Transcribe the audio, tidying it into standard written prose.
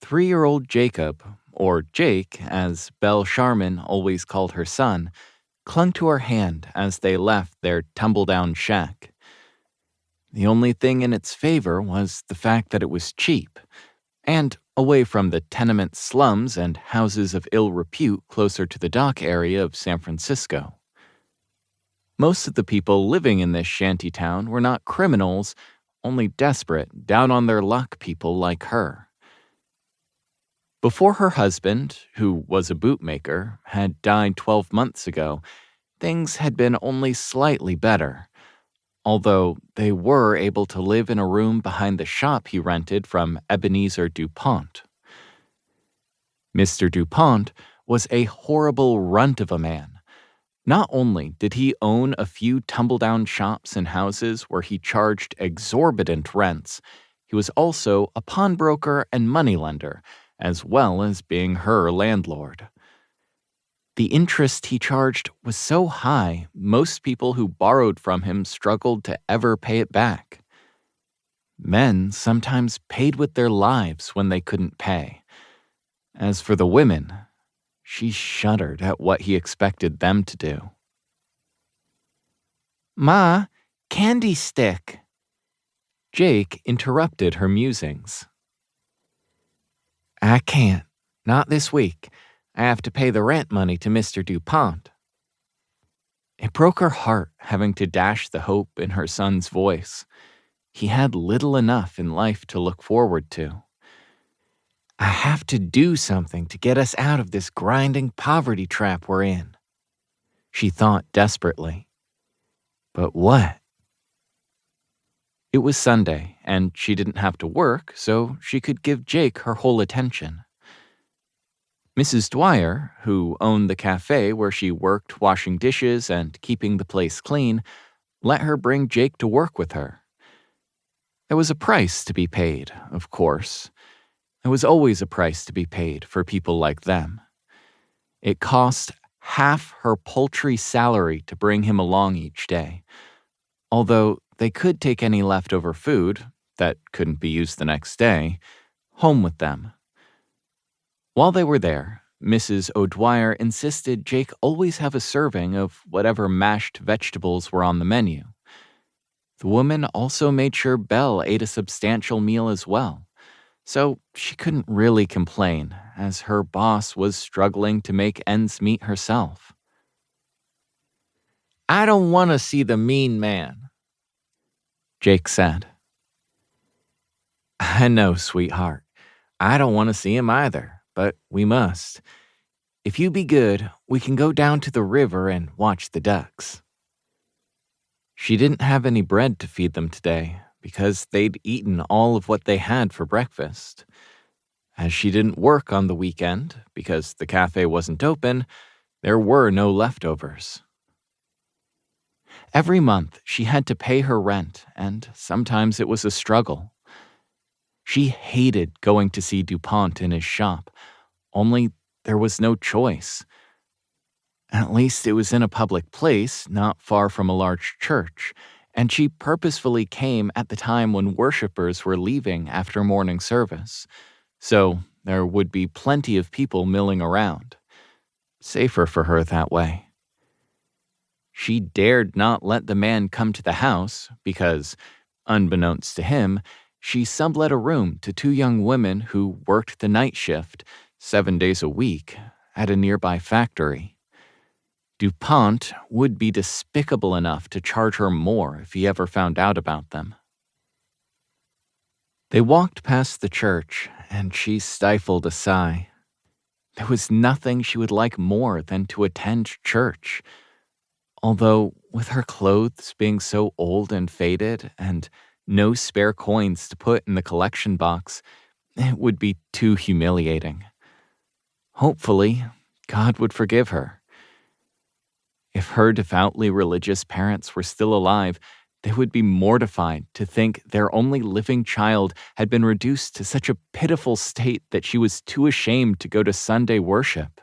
3-year-old Jacob, or Jake, as Belle Sharmon always called her son, clung to her hand as they left their tumble-down shack. The only thing in its favor was the fact that it was cheap, and away from the tenement slums and houses of ill repute closer to the dock area of San Francisco. Most of the people living in this shanty town were not criminals, only desperate, down-on-their-luck people like her. Before her husband, who was a bootmaker, had died 12 months ago, things had been only slightly better, although they were able to live in a room behind the shop he rented from Ebenezer DuPont. Mr. DuPont was a horrible runt of a man. Not only did he own a few tumble-down shops and houses where he charged exorbitant rents, he was also a pawnbroker and moneylender, as well as being her landlord. The interest he charged was so high, most people who borrowed from him struggled to ever pay it back. Men sometimes paid with their lives when they couldn't pay. As for the women, she shuddered at what he expected them to do. "Ma, candy stick!" Jake interrupted her musings. "I can't. Not this week. I have to pay the rent money to Mr. DuPont." It broke her heart having to dash the hope in her son's voice. He had little enough in life to look forward to. "I have to do something to get us out of this grinding poverty trap we're in," she thought desperately. But what? It was Sunday, and she didn't have to work, so she could give Jake her whole attention. Mrs. Dwyer, who owned the cafe where she worked washing dishes and keeping the place clean, let her bring Jake to work with her. There was a price to be paid, of course. There was always a price to be paid for people like them. It cost half her paltry salary to bring him along each day, although they could take any leftover food, that couldn't be used the next day, home with them. While they were there, Mrs. O'Dwyer insisted Jake always have a serving of whatever mashed vegetables were on the menu. The woman also made sure Belle ate a substantial meal as well, so she couldn't really complain, as her boss was struggling to make ends meet herself. "I don't want to see the mean man," Jake said. "I know, sweetheart. I don't want to see him either, but we must. If you be good, we can go down to the river and watch the ducks." She didn't have any bread to feed them today because they'd eaten all of what they had for breakfast. As she didn't work on the weekend because the cafe wasn't open, there were no leftovers. Every month, she had to pay her rent, and sometimes it was a struggle. She hated going to see DuPont in his shop, only there was no choice. At least it was in a public place, not far from a large church, and she purposefully came at the time when worshipers were leaving after morning service, so there would be plenty of people milling around. Safer for her that way. She dared not let the man come to the house because, unbeknownst to him, she sublet a room to 2 young women who worked the night shift, 7 days a week, at a nearby factory. DuPont would be despicable enough to charge her more if he ever found out about them. They walked past the church, and she stifled a sigh. There was nothing she would like more than to attend church. Although, with her clothes being so old and faded, and no spare coins to put in the collection box, it would be too humiliating. Hopefully, God would forgive her. If her devoutly religious parents were still alive, they would be mortified to think their only living child had been reduced to such a pitiful state that she was too ashamed to go to Sunday worship.